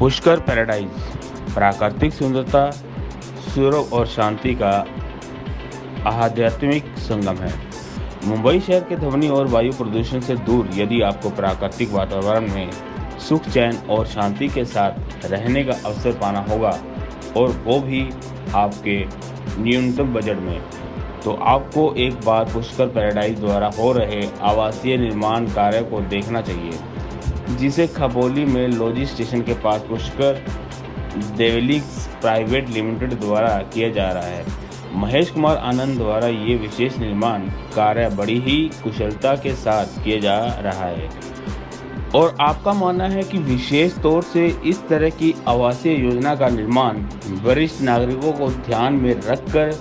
Pushkar paradise प्राकृतिक सुंदरता, सुरभ और शांति का आध्यात्मिक संगम है। मुंबई शहर के ध्वनि और वायु प्रदूषण से दूर यदि आपको प्राकृतिक वातावरण में सुख, चैन और शांति के साथ रहने का अवसर पाना होगा और वो भी आपके न्यूनतम बजट में, तो आपको एक बार पुष्कर पैराडाइज द्वारा हो रहे आवासीय निर्माण कार्य को देखना चाहिए, जिसे खबौली में लॉजी स्टेशन के पास पुष्कर डेवलिक्स प्राइवेट लिमिटेड द्वारा किया जा रहा है। महेश कुमार आनंद द्वारा ये विशेष निर्माण कार्य बड़ी ही कुशलता के साथ किया जा रहा है और आपका मानना है कि विशेष तौर से इस तरह की आवासीय योजना का निर्माण वरिष्ठ नागरिकों को ध्यान में रखकर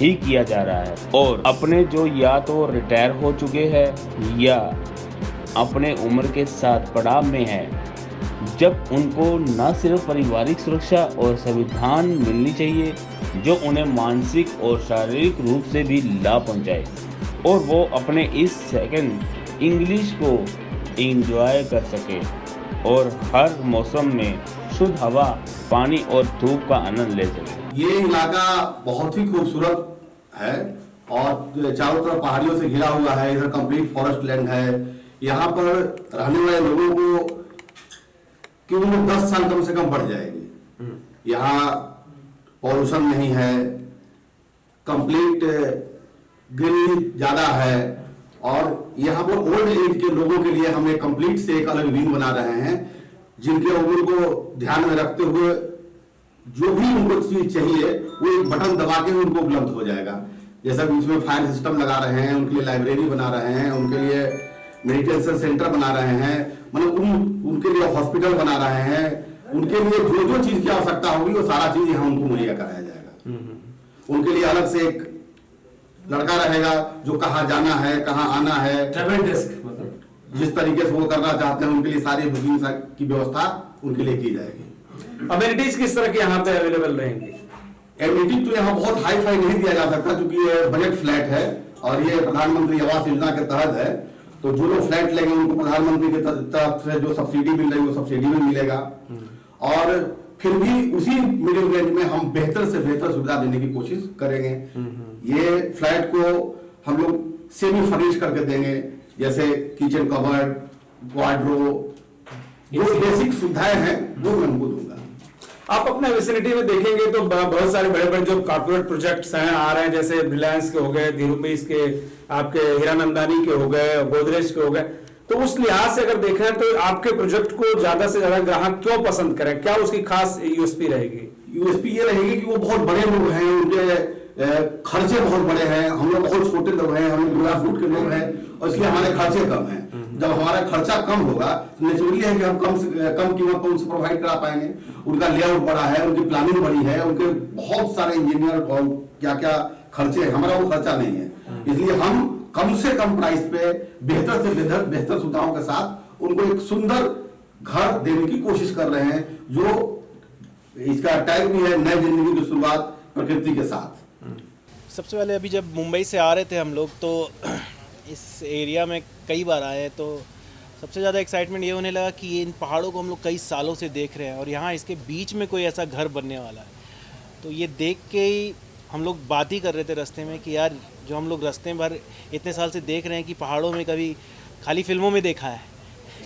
ही किया जा रहा है और अपने जो या तो रिटायर हो चुके हैं या अपने उम्र के साथ पड़ाव में है, जब उनको न सिर्फ पारिवारिक सुरक्षा और संविधान मिलनी चाहिए जो उन्हें मानसिक और शारीरिक रूप से भी लाभ पहुंचाए और वो अपने इस सेकंड इंग्लिश को एंजॉय कर सके और हर मौसम में शुद्ध हवा, पानी और धूप का आनंद ले सके। ये इलाका बहुत ही खूबसूरत है और चारों तरफ पहाड़ियों से घिरा हुआ है। इधर कंप्लीट फॉरेस्ट लैंड है। यहाँ पर रहने वाले लोगों को की उम्र 10 साल कम से कम बढ़ जाएगी। यहाँ पॉल्यूशन नहीं है, कंप्लीट ग्रीनरी ज्यादा है और यहाँ पर ओल्ड एज के लोगों के लिए हम एक कंप्लीट से एक अलग विंग बना रहे हैं, जिनके उम्र को ध्यान में रखते हुए जो भी उनको चीज चाहिए वो एक बटन दबा के उनको उपलब्ध हो जाएगा। जैसा बीच में फायर सिस्टम लगा रहे हैं, उनके लिए लाइब्रेरी बना रहे हैं, उनके लिए मेडिटेशन सेंटर बना रहे हैं, मतलब उनके लिए हॉस्पिटल बना रहे हैं। उनके लिए जो जो चीज की आवश्यकता होगी वो सारा चीज यहाँ उनको मुहैया कराया जाएगा। उनके लिए अलग से एक लड़का रहेगा जो कहाँ जाना है, कहाँ आना है, ट्रैवल डेस्क, मतलब जिस तरीके से वो करना चाहते हैं उनके लिए सारी बुकिंग की व्यवस्था उनके लिए की जाएगी। अमेनिटीज किस तरह के यहाँ पे अवेलेबल रहेंगे? एमिनिटी तो यहाँ बहुत हाई फाई नहीं दिया जा सकता क्योंकि ये बजट फ्लैट है और ये प्रधानमंत्री आवास योजना के तहत है। तो जो लोग फ्लैट लेंगे उनको प्रधानमंत्री की तरफ से जो सब्सिडी मिल रही है वो सब्सिडी भी मिलेगा और फिर भी उसी मीडियम रेंज में हम बेहतर से बेहतर सुविधा देने की कोशिश करेंगे। ये फ्लैट को हम लोग सेमी फर्निश करके देंगे, जैसे किचन कबर्ड, वार्डरोब, जो बेसिक सुविधाएं हैं वो मैं उनको दूंगा। आप अपने विसिनिटी में देखेंगे तो बहुत सारे बड़े बड़े जो कॉर्पोरेट प्रोजेक्ट्स हैं आ रहे हैं, जैसे रिलायंस के हो गए, धीरूपीस के, आपके हीरानंदानी के हो गए, गोदरेज के हो गए। तो उस लिहाज से अगर देखें तो आपके प्रोजेक्ट को ज्यादा से ज्यादा ग्राहक क्यों पसंद करें? क्या उसकी खास यूएसपी रहेगी? यूएसपी ये रहेगी कि वो बहुत बड़े लोग हैं, उनके खर्चे बहुत बड़े हैं। हम लोग बहुत छोटे लोग हैं, हम लोग ग्रास रूट के लोग हैं और इसलिए हमारे खर्चे कम हैं। जब हमारा खर्चा कम होगा तो नेचुरली है कि हम कम कीमत पर उनसे प्रोवाइड करा पाएंगे। उनका लेआउट बड़ा है, उनकी प्लानिंग बड़ी है, उनके बहुत सारे इंजीनियर और क्या क्या खर्चे, हमारा वो खर्चा नहीं है। इसलिए हम कम से कम प्राइस पे बेहतर से बेहतर सुविधाओं के साथ उनको एक सुंदर घर देने की कोशिश कर रहे हैं, जो इसका टैग भी है नई जिंदगी की शुरुआत प्रकृति के साथ। सबसे पहले अभी जब मुंबई से आ रहे थे हम लोग तो इस एरिया में कई बार आए, तो सबसे ज़्यादा एक्साइटमेंट ये होने लगा कि ये इन पहाड़ों को हम लोग कई सालों से देख रहे हैं और यहाँ इसके बीच में कोई ऐसा घर बनने वाला है। तो ये देख के ही हम लोग बात ही कर रहे थे रास्ते में कि यार जो हम लोग रास्ते भर इतने साल से देख रहे हैं कि पहाड़ों में कभी खाली फिल्मों में देखा है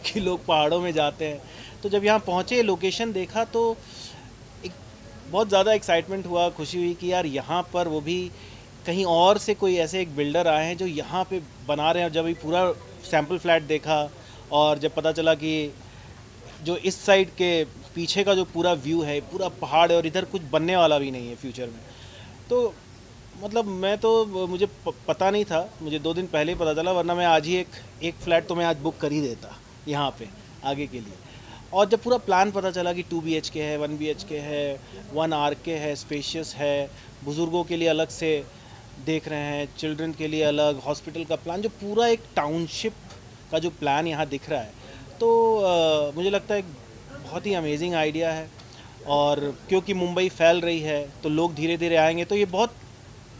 कि लोग पहाड़ों में जाते हैं, तो जब यहाँ पहुँचे, लोकेशन देखा तो एक बहुत ज़्यादा एक्साइटमेंट हुआ, खुशी हुई कि यार यहाँ पर वो भी कहीं और से कोई ऐसे एक बिल्डर आए हैं जो यहाँ पे बना रहे हैं। जब ये पूरा सैम्पल फ्लैट देखा और जब पता चला कि जो इस साइड के पीछे का जो पूरा व्यू है, पूरा पहाड़ है और इधर कुछ बनने वाला भी नहीं है फ्यूचर में, तो मतलब मैं तो मुझे पता नहीं था, मुझे 2 दिन पहले ही पता चला, वरना मैं आज ही एक फ्लैट तो मैं आज बुक कर ही देता यहाँ पे आगे के लिए। और जब पूरा प्लान पता चला कि 2 BHK है, 1 BHK है, 1 RK है, स्पेशियस है, बुज़ुर्गों के लिए अलग से देख रहे हैं, चिल्ड्रन के लिए अलग, हॉस्पिटल का प्लान, जो पूरा एक टाउनशिप का जो प्लान यहाँ दिख रहा है, तो मुझे लगता है बहुत ही अमेजिंग आइडिया है। और क्योंकि मुंबई फैल रही है तो लोग धीरे धीरे आएंगे, तो ये बहुत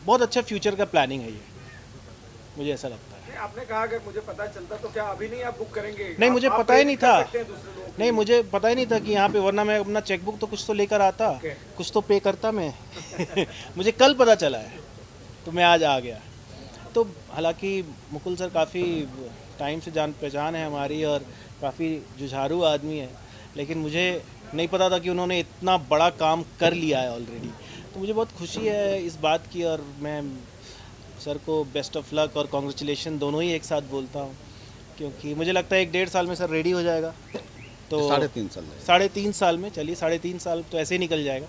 बहुत अच्छा फ्यूचर का प्लानिंग है ये। मुझे ऐसा लगता है। नहीं, आपने कहा अगर मुझे पता चलता तो क्या अभी नहीं आप बुक करेंगे? नहीं, मुझे आप पता ही नहीं कर था। सकते हैं दूसरे लोगों को। नहीं, मुझे पता ही नहीं था कि यहाँ पे, वरना मैं अपना चेकबुक तो कुछ तो लेकर आता, कुछ तो पे करता मैं। मुझे कल पता चला है, तो मैं आज आ गया। तो हालांकि मुकुल सर काफ़ी टाइम से जान पहचान है हमारी और काफ़ी जुझारू आदमी है, लेकिन मुझे नहीं पता था कि उन्होंने इतना बड़ा काम कर लिया है ऑलरेडी। तो मुझे बहुत खुशी है इस बात की, और मैं सर को बेस्ट ऑफ लक और कॉन्ग्रेचुलेशन दोनों ही एक साथ बोलता हूँ, क्योंकि मुझे लगता है 1-1.5 साल में सर रेडी हो जाएगा। तो 3.5 साल 3.5 साल में, चलिए 3.5 साल तो ऐसे ही निकल जाएगा।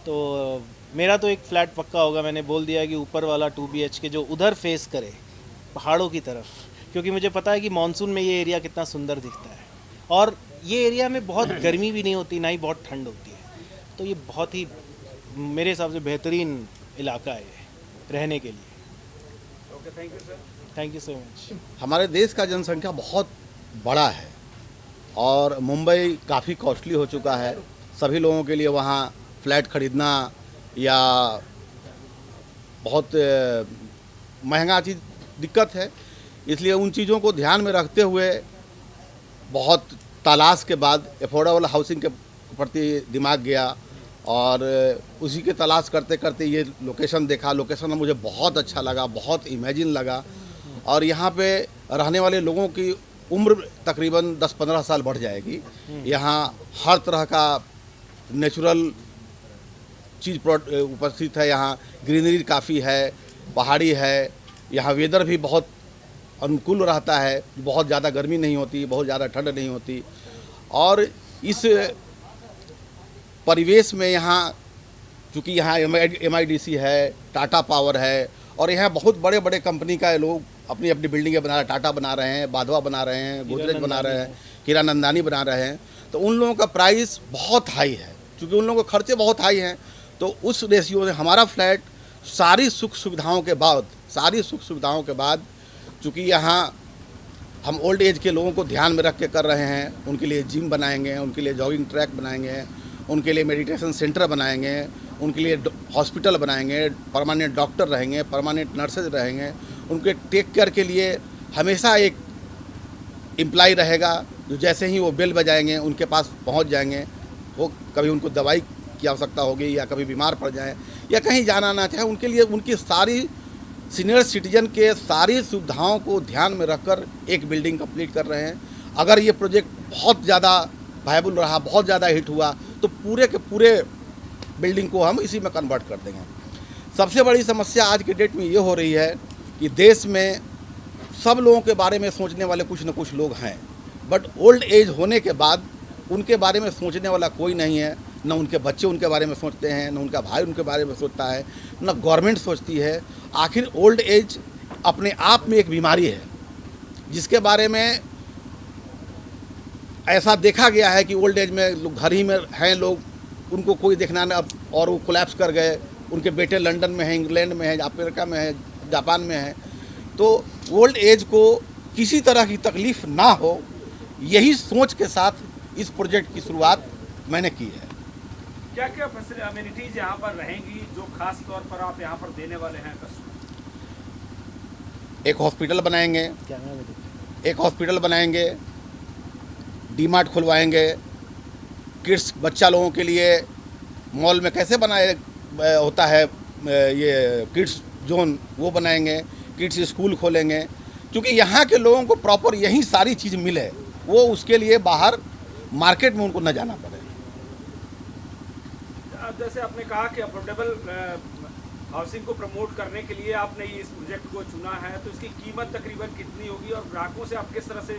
तो मेरा तो एक फ्लैट पक्का होगा, मैंने बोल दिया है कि ऊपर वाला 2 BHK जो उधर फेस करे पहाड़ों की तरफ, क्योंकि मुझे पता है कि मानसून में ये एरिया कितना सुंदर दिखता है, और ये एरिया में बहुत गर्मी भी नहीं होती, ना ही बहुत ठंड होती है। तो ये बहुत ही मेरे हिसाब से बेहतरीन इलाका है ये रहने के लिए। Okay, thank you sir. Thank you so much. हमारे देश का जनसंख्या बहुत बड़ा है और मुंबई काफ़ी कॉस्टली हो चुका है। सभी लोगों के लिए वहाँ फ्लैट खरीदना या बहुत महंगा चीज़ दिक्कत है, इसलिए उन चीज़ों को ध्यान में रखते हुए बहुत तलाश के बाद अफोर्डेबल हाउसिंग के प्रति दिमाग गया और उसी के तलाश करते करते ये लोकेशन देखा। लोकेशन मुझे बहुत अच्छा लगा, बहुत इमेजिन लगा, और यहाँ पे रहने वाले लोगों की उम्र तकरीबन 10-15 साल बढ़ जाएगी। यहाँ हर तरह का नेचुरल चीज़ उपस्थित है, यहाँ ग्रीनरी काफ़ी है, पहाड़ी है, यहाँ वेदर भी बहुत अनुकूल रहता है, बहुत ज़्यादा गर्मी नहीं होती, बहुत ज़्यादा ठंड नहीं होती। और इस परिवेश में यहाँ चूँकि यहाँ MIDC है, टाटा पावर है, और यहाँ बहुत बड़े बड़े कंपनी का लोग अपनी अपनी बिल्डिंगें बना रहे हैं। टाटा बना रहे हैं, बाधवा बना रहे हैं, गोदरेज बना रहे हैं, हीरानंदानी बना रहे हैं। तो उन लोगों का प्राइस बहुत हाई है, क्योंकि उन लोगों के खर्चे बहुत हाई हैं। तो उस रेशियो में हमारा फ्लैट सारी सुख सुविधाओं के बाद चूँकि यहाँ हम ओल्ड एज के लोगों को ध्यान में रख के कर रहे हैं, उनके लिए जिम बनाएंगे, उनके लिए जॉगिंग ट्रैक बनाएंगे, उनके लिए मेडिटेशन सेंटर बनाएंगे, उनके लिए हॉस्पिटल बनाएंगे, परमानेंट डॉक्टर रहेंगे, परमानेंट नर्सेज रहेंगे, उनके टेक केयर के लिए हमेशा एक एम्प्लॉय रहेगा जो जैसे ही वो बेल बजाएंगे उनके पास पहुंच जाएंगे। वो कभी उनको दवाई की आवश्यकता होगी या कभी बीमार पड़ जाए या कहीं जाना ना चाहे, उनके लिए उनकी सारी सीनियर सिटीजन के सारी सुविधाओं को ध्यान में रखकर एक बिल्डिंग कंप्लीट कर रहे हैं। अगर ये प्रोजेक्ट बहुत ज़्यादा वायबल रहा, बहुत ज़्यादा हिट हुआ, तो पूरे के पूरे बिल्डिंग को हम इसी में कन्वर्ट कर देंगे। सबसे बड़ी समस्या आज के डेट में ये हो रही है कि देश में सब लोगों के बारे में सोचने वाले कुछ न कुछ लोग हैं, बट ओल्ड एज होने के बाद उनके बारे में सोचने वाला कोई नहीं है। न उनके बच्चे उनके बारे में सोचते हैं, न उनका भाई उनके बारे में सोचता है, न गवर्नमेंट सोचती है। आखिर ओल्ड एज अपने आप में एक बीमारी है जिसके बारे में ऐसा देखा गया है कि ओल्ड एज में लोग घर ही में हैं, लोग उनको कोई देखना ना, और वो कोलैप्स कर गए। उनके बेटे लंदन में हैं, इंग्लैंड में हैं, अमेरिका में हैं, जापान में हैं। तो ओल्ड एज को किसी तरह की तकलीफ़ ना हो, यही सोच के साथ इस प्रोजेक्ट की शुरुआत मैंने की है। क्या क्या अमेनिटीज यहाँ पर रहेंगी जो खास तौर पर आप यहाँ पर देने वाले हैं कस्टमर? एक हॉस्पिटल बनाएंगे, डीमार्ट खुलवाएंगे, किड्स बच्चा लोगों के लिए मॉल में कैसे बनाए होता है ये किड्स जोन, वो बनाएंगे, किड्स स्कूल खोलेंगे, क्योंकि यहाँ के लोगों को प्रॉपर यही सारी चीज़ मिले, वो उसके लिए बाहर मार्केट में उनको न जाना पड़े। जैसे आपने कहा कि अफोर्डेबल हाउसिंग को प्रमोट करने के लिए आपने ये इस प्रोजेक्ट को चुना है, तो इसकी कीमत तकरीबन कितनी होगी और ग्राहकों से आप किस तरह से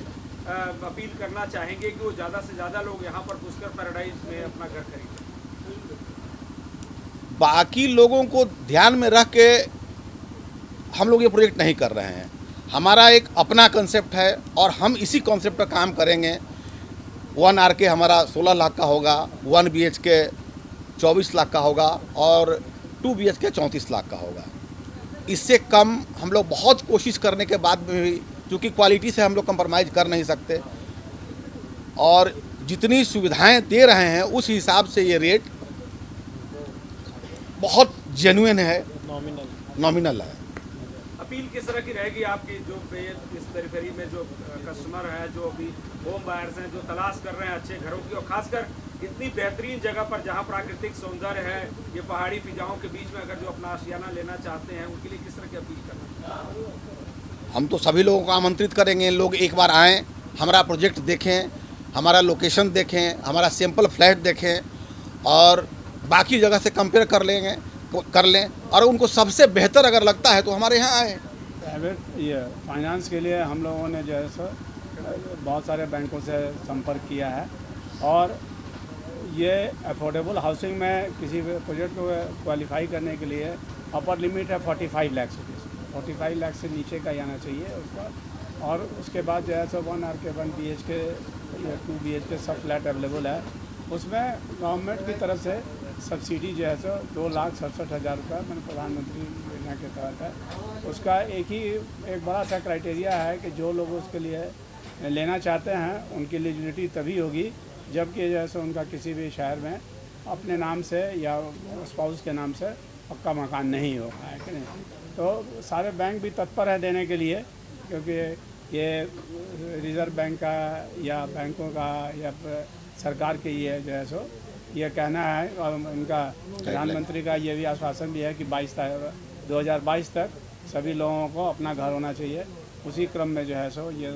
अपील करना चाहेंगे कि वो ज़्यादा से ज़्यादा लोग यहाँ पर पुष्कर पैराडाइज में अपना घर खरीदें? बाकी लोगों को ध्यान में रख के हम लोग ये प्रोजेक्ट नहीं कर रहे हैं। हमारा एक अपना कंसेप्ट है और हम इसी कॉन्सेप्ट पर काम करेंगे। 1 RK हमारा 16 लाख का होगा, 1 BHK 24 लाख का होगा और 2 BHK 34 लाख का होगा। इससे कम हम लोग बहुत कोशिश करने के बाद में भी, क्योंकि क्वालिटी से हम लोग कंप्रोमाइज़ कर नहीं सकते, और जितनी सुविधाएं दे रहे हैं उस हिसाब से ये रेट बहुत जेन्युइन है, नॉमिनल है। अपील किस तरह की रहेगी आपकी, जो इस पेरिफेरी में जो कस्टमर हैं, जो अभी होम बायर्स हैं, जो तलाश कर रहे हैं अच्छे घरों की, और खासकर इतनी बेहतरीन जगह पर जहां प्राकृतिक सौंदर्य है, ये पहाड़ी फिजाओं के बीच में अगर जो अपना आशियाना लेना चाहते हैं, उनके लिए किस तरह की अपील करना? हम तो सभी लोगों को आमंत्रित करेंगे, लोग एक बार आएँ, हमारा प्रोजेक्ट देखें, हमारा लोकेशन देखें, हमारा सैंपल फ्लैट देखें और बाकी जगह से कंपेयर कर लें और उनको सबसे बेहतर अगर लगता है तो हमारे यहाँ आए। प्राइवेट ये फाइनेंस के लिए हम लोगों ने जो है सो बहुत सारे बैंकों से संपर्क किया है और ये अफोर्डेबल हाउसिंग में किसी भी प्रोजेक्ट को क्वालिफाई करने के लिए अपर लिमिट है 45 लाख रुपये। 45 लाख से नीचे का ही आना चाहिए उसका, और उसके बाद जो है सो 1 आर के 1 BHK या 2 BHK सब फ्लैट अवेलेबल है। उसमें गवर्नमेंट की तरफ से सब्सिडी जो है सो 2,67,000 रुपये मैंने प्रधानमंत्री योजना के तहत है। उसका एक बड़ा सा क्राइटेरिया है कि जो लोग उसके लिए लेना चाहते हैं उनकी एलिजिबिलिटी तभी होगी जबकि जो है सो उनका किसी भी शहर में अपने नाम से या स्पाउस के नाम से पक्का मकान नहीं होगा, है कि नहीं। तो सारे बैंक भी तत्पर है देने के लिए, क्योंकि ये रिज़र्व बैंक का या बैंकों का या सरकार के ये जो है सो ये कहना है और उनका प्रधानमंत्री का ये भी आश्वासन भी है कि 2022 तक सभी लोगों को अपना घर होना चाहिए। उसी क्रम में जो है सो ये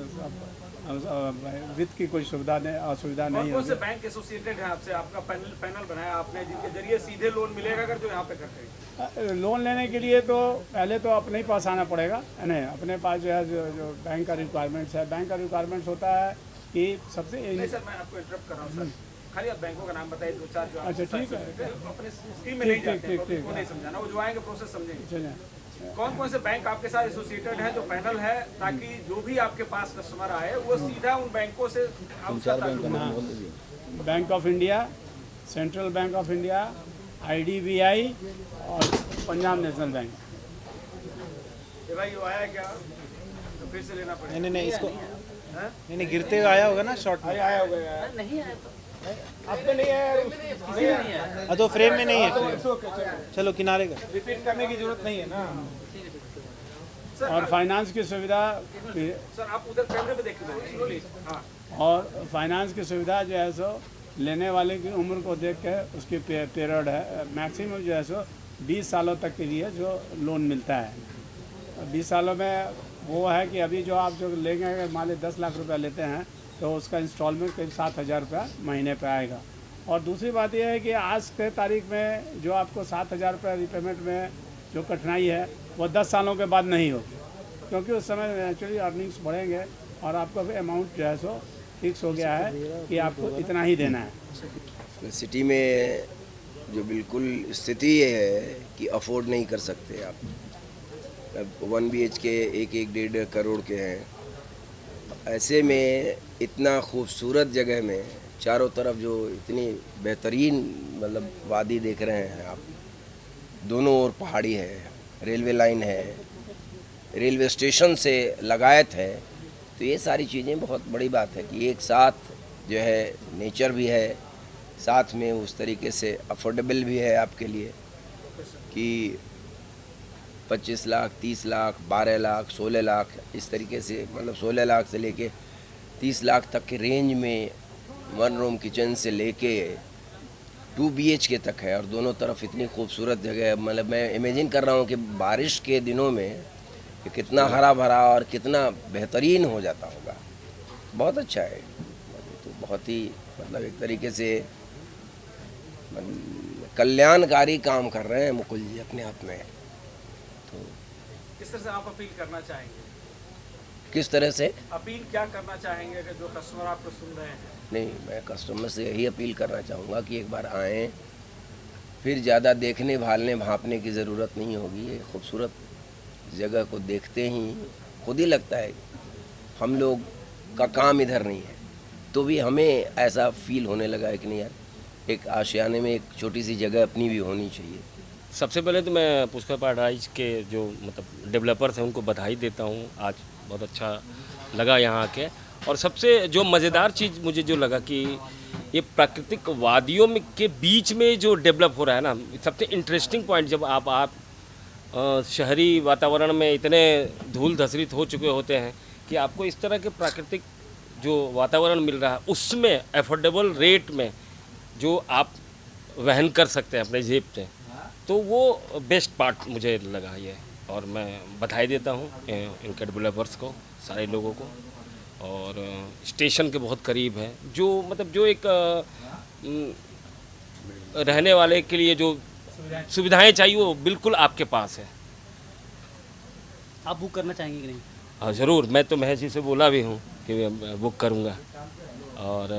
वित्त की कोई असुविधा नहीं होगी। बैंक एसोसिएटेड है आपसे, आपका पैनल बनाया आपने जिनके जरिए सीधे लोन मिलेगा अगर जो यहाँ पे करते लोन लेने के लिए तो पहले तो अपने ही पास आना पड़ेगा, है नहीं। अपने पास जो है जो बैंक का रिक्वायरमेंट्स है, बैंक का रिक्वायरमेंट्स होता है कि सबसे नहीं सर, मैं आपको इंटरप्ट कर रहा हूँ सर, खाली आप बैंकों का नाम बताइए 2-4 जो अच्छा ठीक है, अपने स्कीम में नहीं जाते हैं, उनको नहीं समझाना, वो जो आएंगे प्रोसेस समझेंगे। कौन कौन से बैंक आपके साथ एसोसिएटेड है जो पैनल है, ताकि जो भी आपके पास कस्टमर आए वो सीधा उन बैंकों से bank of India, central bank of India, IDBI और पंजाब नेशनल बैंक। भाई वो आया क्या, तो फिर से लेना पड़ेगा। नहीं इसको नहीं गिरते हुए आया होगा ना शॉर्ट में, आया होगा नहीं आया आपको नहीं है, तो फ्रेम में नहीं है, चलो किनारे का रिपीट करने की जरूरत नहीं है ना। और फाइनेंस की सुविधा सर आप उधर कैमरे पे देखिए। हाँ, और फाइनेंस की सुविधा जो है सो लेने वाले की उम्र को देख के उसकी पीरियड है, मैक्सिमम जो है सो 20 सालों तक के लिए जो लोन मिलता है। 20 सालों में वो है कि अभी जो आप जो लेंगे मान ली 10 लाख रुपया लेते हैं तो उसका इंस्टॉलमेंट करीब 7,000 रुपया महीने पे आएगा। और दूसरी बात यह है कि आज के तारीख में जो आपको 7,000 रुपये रिपेमेंट में जो कठिनाई है वो 10 सालों के बाद नहीं होगी, क्योंकि उस समय नेचुरली अर्निंग्स बढ़ेंगे और आपका भी अमाउंट जो है सो फिक्स हो गया है कि आपको इतना ही देना है। सिटी में जो बिल्कुल स्थिति ये है कि अफोर्ड नहीं कर सकते आप। 1 BHK 1-1.5 करोड़ के हैं, ऐसे में इतना खूबसूरत जगह में चारों तरफ जो इतनी बेहतरीन मतलब वादी देख रहे हैं आप, दोनों ओर पहाड़ी है, रेलवे लाइन है, रेलवे स्टेशन से लगायत है, तो ये सारी चीज़ें बहुत बड़ी बात है कि एक साथ जो है नेचर भी है, साथ में उस तरीके से अफोर्डेबल भी है आपके लिए कि 25 लाख, 30 लाख, 12 लाख, 16 लाख इस तरीके से, मतलब 16 लाख से लेके 30 लाख तक के रेंज में 1 रूम किचन से लेके 2 BHK तक है और दोनों तरफ इतनी खूबसूरत जगह है। मतलब मैं इमेजिन कर रहा हूँ कि बारिश के दिनों में कि कितना हरा भरा और कितना बेहतरीन हो जाता होगा। बहुत अच्छा है, तो बहुत ही मतलब एक तरीके से कल्याणकारी काम कर रहे हैं मुकुल जी अपने हाथ में। तो किस तरह से आप अपील करना चाहेंगे? किस तरह से अपील क्या करना चाहेंगे कि जो कस्टमर आपको सुन रहे हैं? नहीं, मैं कस्टमर से यही अपील करना चाहूँगा कि एक बार आएँ, फिर ज़्यादा देखने भालने भांपने की ज़रूरत नहीं होगी। ये खूबसूरत जगह को देखते ही खुद ही लगता है हम लोग का काम इधर नहीं है, तो भी हमें ऐसा फील होने लगा है कि नहीं यार, एक आशियाने में एक छोटी सी जगह अपनी भी होनी चाहिए। सबसे पहले तो मैं पुष्कर पैराडाइज के जो मतलब डेवलपर्स हैं उनको बधाई देता हूँ। आज बहुत अच्छा लगा यहाँ के, और सबसे जो मज़ेदार चीज़ मुझे जो लगा कि ये प्राकृतिक वादियों में के बीच में जो डेवलप हो रहा है ना, सबसे इंटरेस्टिंग पॉइंट जब आप शहरी वातावरण में इतने धूल धसरित हो चुके होते हैं कि आपको इस तरह के प्राकृतिक जो वातावरण मिल रहा है उसमें अफोर्डेबल रेट में जो आप वहन कर सकते हैं अपने जेब से, तो वो बेस्ट पार्ट मुझे लगा ये। और मैं बधाई देता हूँ इनके डेवलपर्स को, सारे लोगों को। और स्टेशन के बहुत करीब है, जो मतलब जो एक रहने वाले के लिए जो सुविधाएं चाहिए वो बिल्कुल आपके पास है। आप बुक करना चाहेंगे कि नहीं? हाँ ज़रूर, मैं तो महेश जी से बोला भी हूँ कि मैं बुक करूँगा। और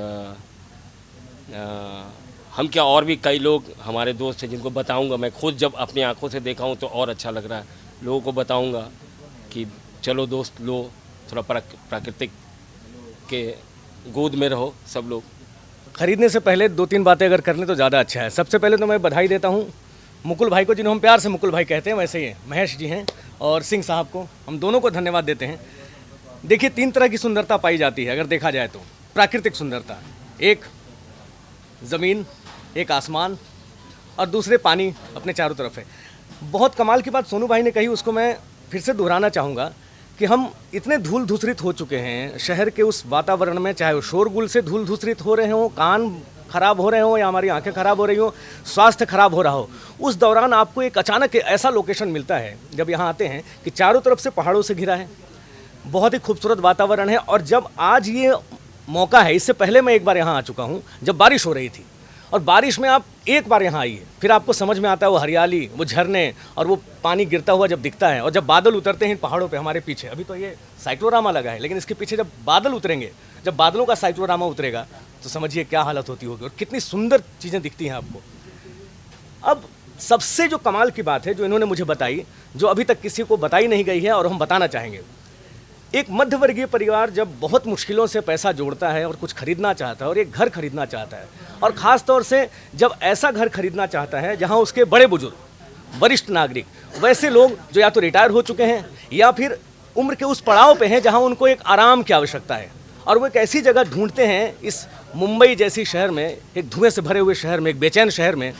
हम क्या, और भी कई लोग हमारे दोस्त हैं जिनको बताऊँगा। मैं खुद जब अपनी आंखों से देखा हूँ तो और अच्छा लग रहा है। लोगों को बताऊँगा कि चलो दोस्त, लो थोड़ा प्राकृतिक के गोद में रहो सब लोग। खरीदने से पहले 2-3 बातें अगर कर लें तो ज़्यादा अच्छा है। सबसे पहले तो मैं बधाई देता हूँ मुकुल भाई को, जिन्हें हम प्यार से मुकुल भाई कहते हैं, वैसे ही महेश जी हैं, और सिंह साहब को। हम दोनों को धन्यवाद देते हैं। देखिए, 3 तरह की सुंदरता पाई जाती है अगर देखा जाए तो। प्राकृतिक सुंदरता, एक ज़मीन, एक आसमान, और दूसरे पानी अपने चारों तरफ है। बहुत कमाल की बात सोनू भाई ने कही, उसको मैं फिर से दोहराना चाहूँगा कि हम इतने धूल धूसरित हो चुके हैं शहर के उस वातावरण में, चाहे वो शोरगुल से धूल धूसरित हो रहे हों, कान खराब हो रहे हों, या हमारी आंखें खराब हो रही हों, स्वास्थ्य खराब हो रहा हो। उस दौरान आपको एक अचानक ऐसा लोकेशन मिलता है जब यहाँ आते हैं कि चारों तरफ से पहाड़ों से घिरा है, बहुत ही खूबसूरत वातावरण है। और जब आज ये मौका है, इससे पहले मैं एक बार यहाँ आ चुका हूँ जब बारिश हो रही थी, और बारिश में आप एक बार यहाँ आइए, फिर आपको समझ में आता है वो हरियाली, वो झरने, और वो पानी गिरता हुआ जब दिखता है, और जब बादल उतरते हैं इन पहाड़ों पे हमारे पीछे। अभी तो ये साइक्लोरामा लगा है, लेकिन इसके पीछे जब बादल उतरेंगे, जब बादलों का साइक्लोरामा उतरेगा, तो समझिए क्या हालत होती होगी, और कितनी सुंदर चीज़ें दिखती हैं आपको। अब सबसे जो कमाल की बात है जो इन्होंने मुझे बताई, जो अभी तक किसी को बताई नहीं गई है और हम बताना चाहेंगे। एक मध्यवर्गीय परिवार जब बहुत मुश्किलों से पैसा जोड़ता है और कुछ खरीदना चाहता है, और एक घर खरीदना चाहता है, और ख़ास तौर से जब ऐसा घर खरीदना चाहता है जहां उसके बड़े बुजुर्ग, वरिष्ठ नागरिक, वैसे लोग जो या तो रिटायर हो चुके हैं या फिर उम्र के उस पड़ाव पे हैं जहां उनको एक आराम की आवश्यकता है, और वो एक ऐसी जगह ढूंढते हैं इस मुंबई जैसी शहर में, एक धुएं से भरे हुए शहर में, एक बेचैन शहर में,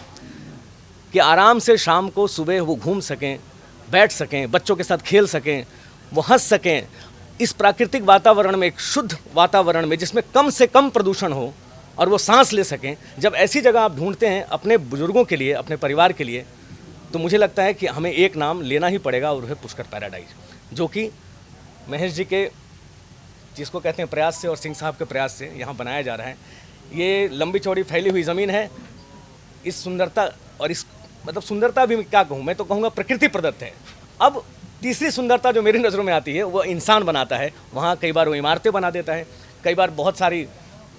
कि आराम से शाम को सुबह वो घूम सकें, बैठ सकें, बच्चों के साथ खेल सकें, वो हंस सकें इस प्राकृतिक वातावरण में, एक शुद्ध वातावरण में जिसमें कम से कम प्रदूषण हो, और वो सांस ले सकें। जब ऐसी जगह आप ढूंढते हैं अपने बुजुर्गों के लिए, अपने परिवार के लिए, तो मुझे लगता है कि हमें एक नाम लेना ही पड़ेगा, और वह है पुष्कर पैराडाइज, जो कि महेश जी के, जिसको कहते हैं प्रयास से, और सिंह साहब के प्रयास से यहाँ बनाया जा रहा है। ये लंबी चौड़ी फैली हुई ज़मीन है। इस सुंदरता, और इस मतलब सुंदरता भी मैं क्या कहूँ, मैं तो कहूँगा प्रकृति प्रदत्त है। अब तीसरी सुंदरता जो मेरी नज़रों में आती है वो इंसान बनाता है। वहाँ कई बार वो इमारतें बना देता है, कई बार बहुत सारी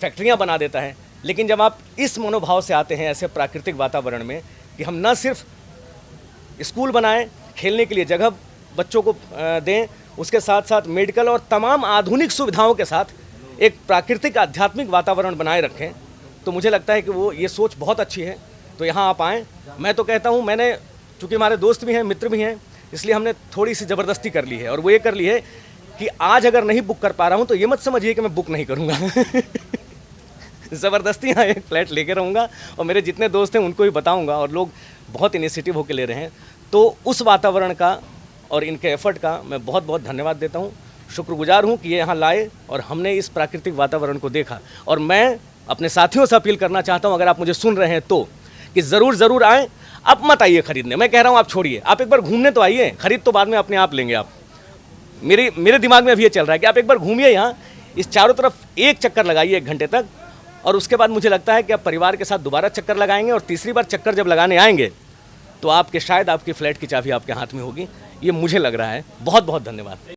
फैक्ट्रियाँ बना देता है, लेकिन जब आप इस मनोभाव से आते हैं ऐसे प्राकृतिक वातावरण में कि हम न सिर्फ स्कूल बनाएं, खेलने के लिए जगह बच्चों को दें, उसके साथ साथ मेडिकल और तमाम आधुनिक सुविधाओं के साथ एक प्राकृतिक आध्यात्मिक वातावरण बनाए रखें, तो मुझे लगता है कि वो ये सोच बहुत अच्छी है। तो यहाँ आप आएँ। मैं तो कहता हूँ, मैंने, चूँकि हमारे दोस्त भी हैं, मित्र भी हैं, इसलिए हमने थोड़ी सी ज़बरदस्ती कर ली है, और वो ये कर ली है कि आज अगर नहीं बुक कर पा रहा हूँ तो ये मत समझिए कि मैं बुक नहीं करूँगा। ज़बरदस्ती यहाँ एक फ्लैट लेके रहूँगा, और मेरे जितने दोस्त हैं उनको भी बताऊँगा, और लोग बहुत इनिशिएटिव होकर ले रहे हैं। तो उस वातावरण का और इनके एफर्ट का मैं बहुत बहुत धन्यवाद देता हूँ, शुक्रगुजार हूँ कि ये यहाँ लाए और हमने इस प्राकृतिक वातावरण को देखा। और मैं अपने साथियों से अपील करना चाहता हूँ, अगर आप मुझे सुन रहे हैं तो, कि ज़रूर आएँ। अब मत आइए खरीदने, मैं कह रहा हूँ आप छोड़िए, आप एक बार घूमने तो आइए, खरीद तो बाद में अपने आप लेंगे आप। मेरे दिमाग में अभी ये चल रहा है कि आप एक बार घूमिए यहाँ, इस चारों तरफ एक चक्कर लगाइए 1 घंटे तक, और उसके बाद मुझे लगता है कि आप परिवार के साथ दोबारा चक्कर लगाएंगे, और तीसरी बार चक्कर जब लगाने आएंगे तो शायद आपकी फ्लैट की चाबी आपके हाथ में होगी। ये मुझे लग रहा है। बहुत बहुत धन्यवाद।